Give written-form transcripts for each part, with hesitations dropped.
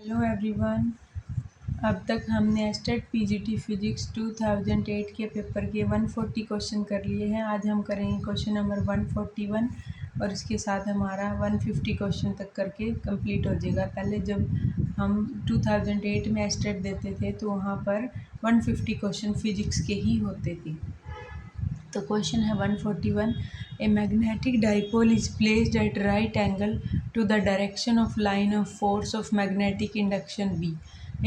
Hello everyone. अब तक हमने एस्टेट पीजीटी फिजिक्स 2008 के पेपर के 140 क्वेश्चन कर लिए हैं। आज हम करेंगे क्वेश्चन नंबर 141 और इसके साथ हमारा 150 क्वेश्चन तक करके कंप्लीट हो जाएगा। पहले जब हम 2008 में एस्टेट देते थे तो वहाँ पर 150 क्वेश्चन फिजिक्स के ही होते थे। तो क्वेश्चन है 141। A magnetic dipole is placed at right angle to the direction of line of force of magnetic induction B.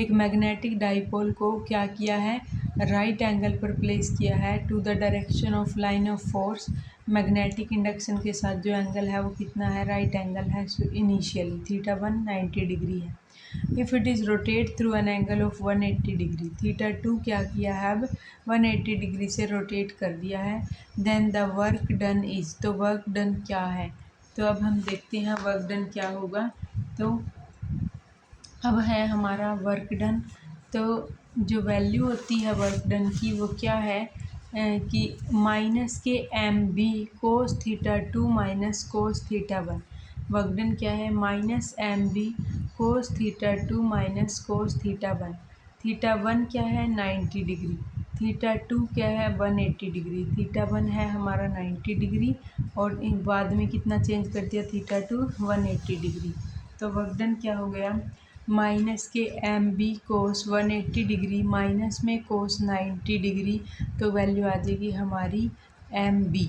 एक मैग्नेटिक डाइपोल को क्या किया है, राइट एंगल पर प्लेस किया है to the direction of line of force. Magnetic induction के साथ जो एंगल है वो कितना है, राइट एंगल है। सो इनिशियली θ1 90 डिग्री है। If it is rotate through an angle of 180 degree, θ2 क्या किया है, अब 180 डिग्री से रोटेट कर दिया है। Then the work done is, तो वर्क डन क्या है। तो अब हम देखते हैं वर्क डन क्या होगा। तो अब है हमारा वर्क डन। तो जो वैल्यू होती है वर्क डन की वो क्या है कि माइनस के एम बी कोस θ2 माइनस कोस θ1। वर्क डन क्या है, माइनस एम बी कोस θ2 माइनस कोस θ1। θ1 क्या है 90 डिग्री, θ2 क्या है 180 डिग्री। θ1 है हमारा 90 डिग्री और बाद में कितना चेंज कर दिया, θ2 180 डिग्री। तो वर्क डन क्या हो गया, माइनस के एम बी कोस 180 डिग्री माइनस में कोस 90 डिग्री, तो वैल्यू आ जाएगी हमारी एम बी।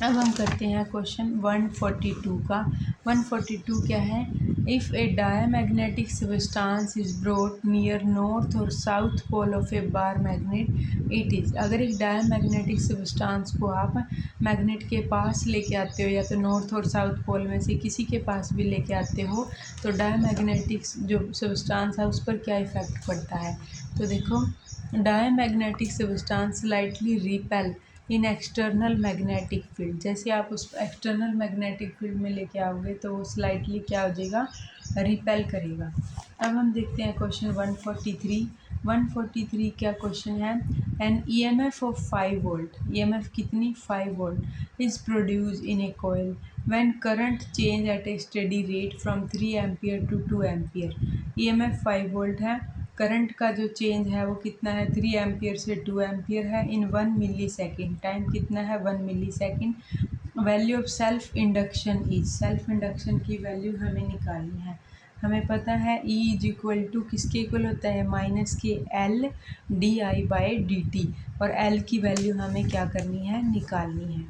अब हम करते हैं क्वेश्चन 142 का। 142 क्या है, if a diamagnetic substance is brought near north और south pole of a bar magnet it is. अगर एक डायमैग्नेटिक सब्सटेंस को आप मैग्नेट के पास लेके आते हो या तो नॉर्थ और साउथ पोल में से किसी के पास भी लेके आते हो, तो डायमैग्नेटिक जो सब्सटेंस है उस पर क्या इफ़ेक्ट पड़ता है। तो देखो, डायमैग्नेटिक सब्सटेंस स्लाइटली रिपेल इन एक्सटर्नल मैग्नेटिक फील्ड। जैसे आप उस एक्सटर्नल मैग्नेटिक फील्ड में लेके आओगे तो वो स्लाइटली क्या हो जाएगा, रिपेल करेगा। अब हम देखते हैं क्वेश्चन 143। 143 क्या क्वेश्चन है, an EMF of 5 volt, EMF कितनी 5 volt is produce in a coil when current change at a steady rate from 3 ampere to 2 ampere. EMF 5 volt है, करंट का जो चेंज है वो कितना है, 3 एम्पियर से 2 एम्पियर है इन 1 मिली सेकेंड। टाइम कितना है, 1 millisecond. Value of self induction is, self induction की वैल्यू हमें निकालनी है। हमें पता है E इज इक्वल टू किसके इक्वल होता है, माइनस के L D I by D t, और L की वैल्यू हमें क्या करनी है, निकालनी है।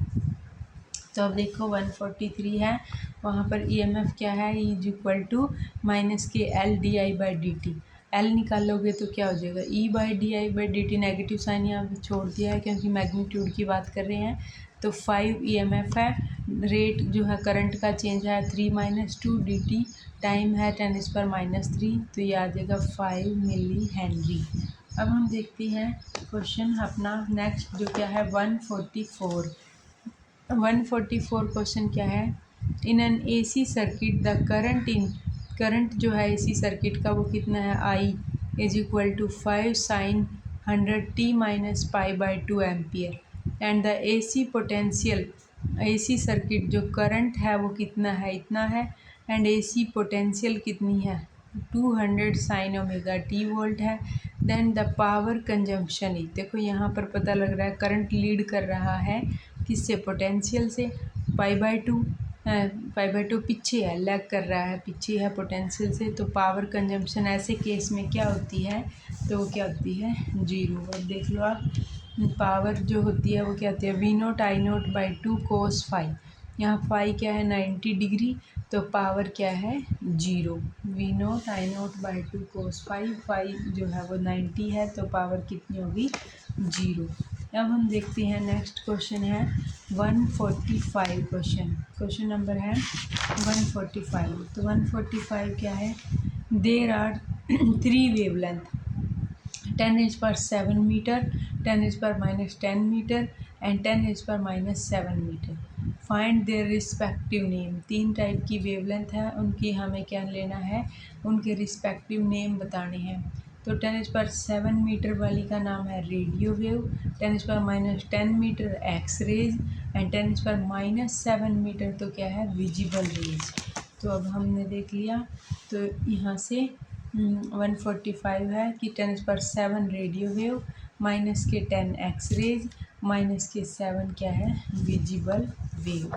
तो अब देखो 143 है, वहाँ पर EMF क्या है, E is equal to minus के L D I by D T. L निकालोगे तो क्या हो जाएगा, E by D I by D T. Negative sign यहाँ पे छोड़ दिया है क्योंकि मैग्नीट्यूड की बात कर रहे हैं। तो 5 EMF है, रेट जो है करंट का चेंज है 3 माइनस 2 डी टी, टाइम है 10⁻³ तो ये आ जाएगा 5 मिली हेनरी। अब हम देखते हैं क्वेश्चन अपना नेक्स्ट जो क्या है 144। 144 क्वेश्चन क्या है, in an AC circuit the current जो है एसी सर्किट का वो कितना है, I is equal to 5 sine 100t minus pi by 2 ampere. And the AC potential, AC circuit जो करंट है वो कितना है, इतना है। एंड एसी पोटेंशियल कितनी है, 200 साइन ओमेगा टी वोल्ट है। Then the power consumption is, देखो यहाँ पर पता लग रहा है करंट लीड कर रहा है किससे, पोटेंशियल से। पाई बाई टू पीछे है, लैग कर रहा है, पीछे है पोटेंशियल से। तो पावर कंजम्पशन ऐसे केस में क्या होती है, तो वो क्या होती है, 0। अब देख लो आप, पावर जो होती है वो क्या होती है, V0I0/2 cos फाई। यहाँ फाई क्या है 90 डिग्री, तो पावर क्या है 0। V0I0/2 cos फाई, फाई जो है वो 90 है तो पावर कितनी होगी 0। अब हम देखते हैं नेक्स्ट क्वेश्चन है 145 क्वेश्चन नंबर है 145। तो 145 क्या है, there are 3 wavelength 10⁻⁷ metre, 10⁻⁻10 metre and 10⁻⁻7 metre. Find their respective name. 3 type की वेवलेंथ है, उनकी हमें क्या लेना है, उनके रिस्पेक्टिव नेम बताने हैं। तो 10⁻⁷ मीटर वाली का नाम है radio wave, 10⁻⁻10 metre x rays and 10⁻⁻7 metre तो क्या है, विजिबल रेज। तो अब हमने देख लिया। तो यहाँ से 145 है कि 10⁻⁷ रेडियो वेव, माइनस के 10 एक्स रेज, माइनस के 7 क्या है विजिबल वेव।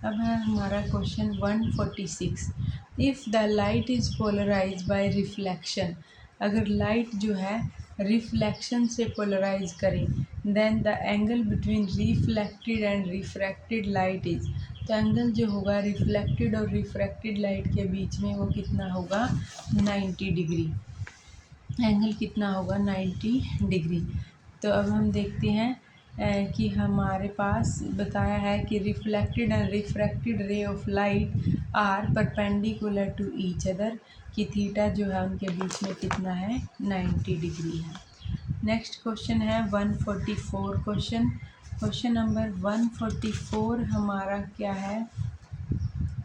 अब है हमारा question 146। If the light is polarise by reflection, अगर लाइट जो है रिफ्लेक्शन से पोलराइज करें, then the angle between reflected and refracted light is, तो एंगल जो होगा रिफ्लेक्टेड और रिफ्रैक्टेड लाइट के बीच में वो कितना होगा 90 डिग्री। एंगल कितना होगा 90 डिग्री। तो अब हम देखते हैं कि हमारे पास बताया है कि reflected and refracted ray of light are perpendicular to each other, कि थीटा जो है उनके बीच में कितना है 90 डिग्री है। नेक्स्ट क्वेश्चन है 144 क्वेश्चन नंबर 144 हमारा क्या है,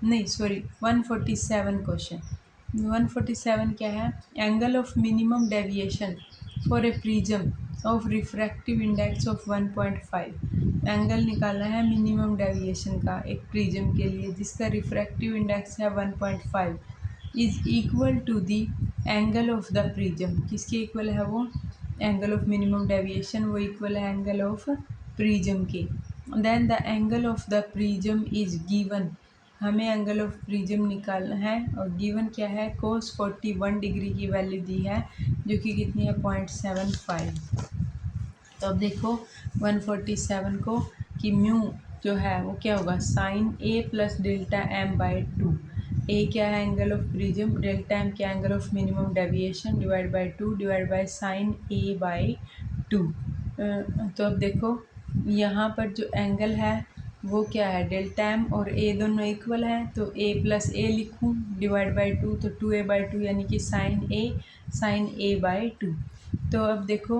नहीं सॉरी 147 क्वेश्चन 147 क्या है, angle of minimum deviation for a prism of refractive index of 1.5। Angle निकालना है मिनिमम डेविएशन का एक प्रिज्म के लिए जिसका रिफ्रैक्टिव इंडेक्स है 1.5, is equal to the angle of the prism. किसके इक्वल है वो, एंगल ऑफ मिनिमम डेविएशन वो इक्वल है एंगल ऑफ प्रिज्म के। Then the angle of the prism is given, हमें एंगल ऑफ प्रिज्म निकालना है और गिवन क्या है cos 41 डिग्री की वैल्यू दी है जो कि कितनी है 0.75। तो अब देखो 147 को कि म्यू जो है वो क्या होगा sine A plus delta m by 2। A क्या है angle of prism, delta m क्या angle of minimum deviation, divide by 2 divide by sine A by 2। तो अब देखो यहाँ पर जो एंगल है वो क्या है डेल्टा एम और ए दोनों इक्वल है, तो ए प्लस ए लिखूँ डिवाइड बाई 2, तो 2a/2 यानी कि साइन ए बाई 2। तो अब देखो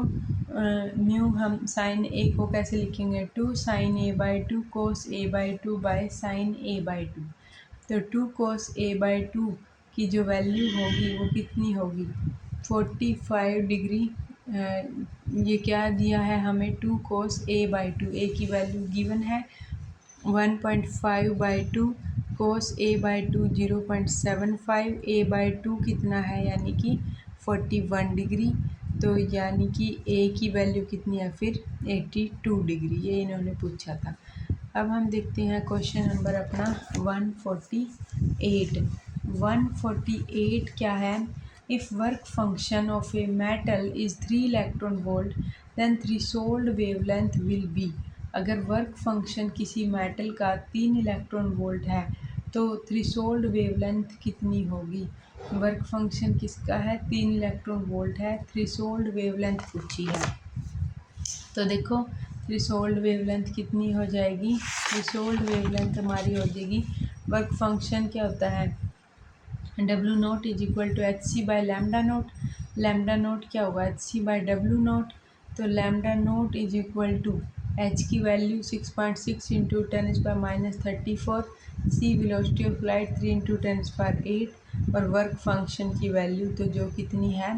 म्यू हम साइन ए को कैसे लिखेंगे 2 sine A by 2 cos A by 2 by sine A by 2। तो 2 कोस ए बाई 2 की जो वैल्यू होगी वो कितनी होगी 45 डिग्री। ये क्या दिया है हमें 2 कोस ए बाई 2, ए की वैल्यू गिवन है 1.5/2 कोस ए बाई 2 0.75, ए बाई 2 कितना है यानी कि 41 डिग्री। तो यानी कि ए की वैल्यू कितनी है फिर 82 डिग्री, ये इन्होंने पूछा था। अब हम देखते हैं क्वेश्चन नंबर अपना 148। 148 क्या है, if work function of a metal is 3 electron volt then threshold wavelength will be. अगर वर्क फंक्शन किसी मेटल का 3 इलेक्ट्रॉन वोल्ट है तो थ्रेशोल्ड वेवलेंथ कितनी होगी। वर्क फंक्शन किसका है 3 इलेक्ट्रॉन वोल्ट है, थ्रेशोल्ड वेवलेंथ पूछी है। तो देखो थ्रेशोल्ड वेवलेंथ कितनी हो जाएगी, थ्रेशोल्ड वेवलेंथ हमारी हो जाएगी, वर्क फंक्शन क्या होता है W0 is equal to HC by lambda naught. Lambda naught क्या होगा HC बाई W0। तो lambda naught is equal to H की value 6.6 into 10⁻34, C velocity of light 3 into 10⁸ और वर्क फंक्शन की वैल्यू तो जो कितनी है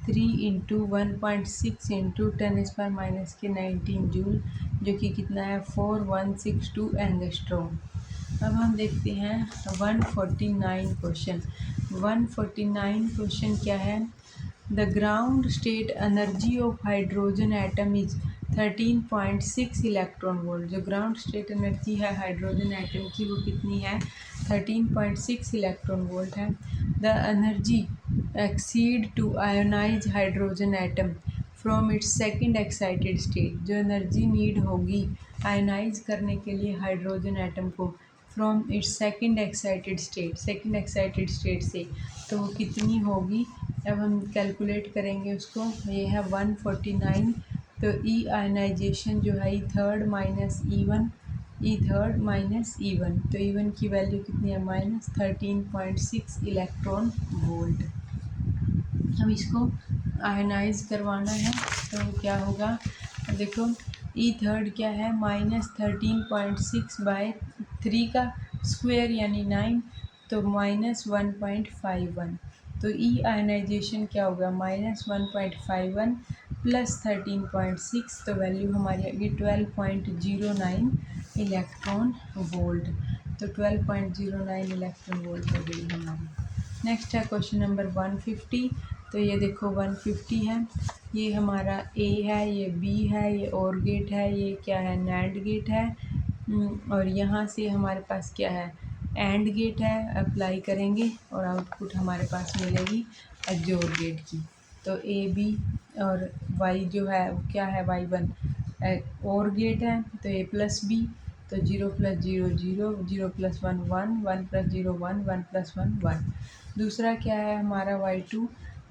3 इंटू 1.6 इंटू 10⁻⁻19 जूल, जो कि कितना है 4162 एंगस्ट्रॉम। अब हम देखते हैं 149 क्वेश्चन। 149 क्वेश्चन क्या है, the ground state energy of hydrogen atom is 13.6 electron volt. जो ग्राउंड स्टेट एनर्जी है हाइड्रोजन एटम की वो कितनी है 13.6 इलेक्ट्रॉन वोल्ट है। The energy exceed to ionise hydrogen atom from its second excited state. जो एनर्जी नीड होगी ionise करने के लिए हाइड्रोजन एटम को from its second excited state से, तो वो कितनी होगी। अब हम कैलकुलेट करेंगे उसको, ये है 149। तो ई आयनाइजेशन जो है E3 माइनस E1, तो E1 की वैल्यू कितनी है -13.6 इलेक्ट्रॉन वोल्ट। हम इसको आयनाइज करवाना है तो क्या होगा, देखो E3 क्या है -13.6 बाई 3 का स्क्वायर यानी 9, तो -1.51। तो ई आयनाइजेशन क्या होगा -1.51 प्लस 13.6, तो वैल्यू हमारी आएगी 12.09 इलेक्ट्रॉन वोल्ट। तो तो 12.09 इलेक्ट्रॉन वोल्ट हो गई हमारी। नेक्स्ट है क्वेश्चन नंबर 150। तो ये देखो 150 है, ये हमारा ए है, ये बी है, ये और गेट है, ये क्या है, नैंड गेट है। और यहाँ से हमारे पास क्या है, एंड गेट है। अप्लाई करेंगे और आउटपुट हमारे पास मिलेगी एक्सोर गेट की। तो ए बी और वाई जो है वो क्या है, y1 और गेट है, तो ए प्लस बी, तो 0 + 0 0, 0 + 1 1, 1 + 0 1, 1 + 1 1। दूसरा क्या है हमारा y2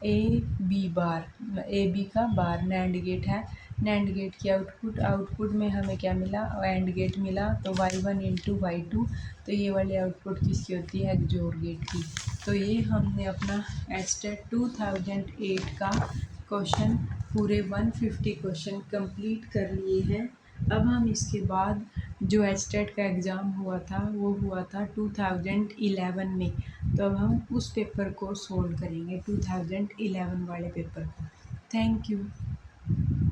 A B bar, A B का बार, नैंड गेट है। नैंड गेट की आउटपुट में हमें क्या मिला, एंड गेट मिला, तो y1 × y2। तो ये वाली आउटपुट किसकी होती है, एक्सोर गेट की। तो ये हमने अपना एस्टेट 2008 का क्वेश्चन पूरे 150 क्वेश्चन कंप्लीट कर लिए हैं। अब हम इसके बाद जो एस्टेट का एग्ज़ाम हुआ था वो हुआ था 2011 में। तो अब हम उस पेपर को सोल्व करेंगे, 2011 वाले पेपर को। Thank you.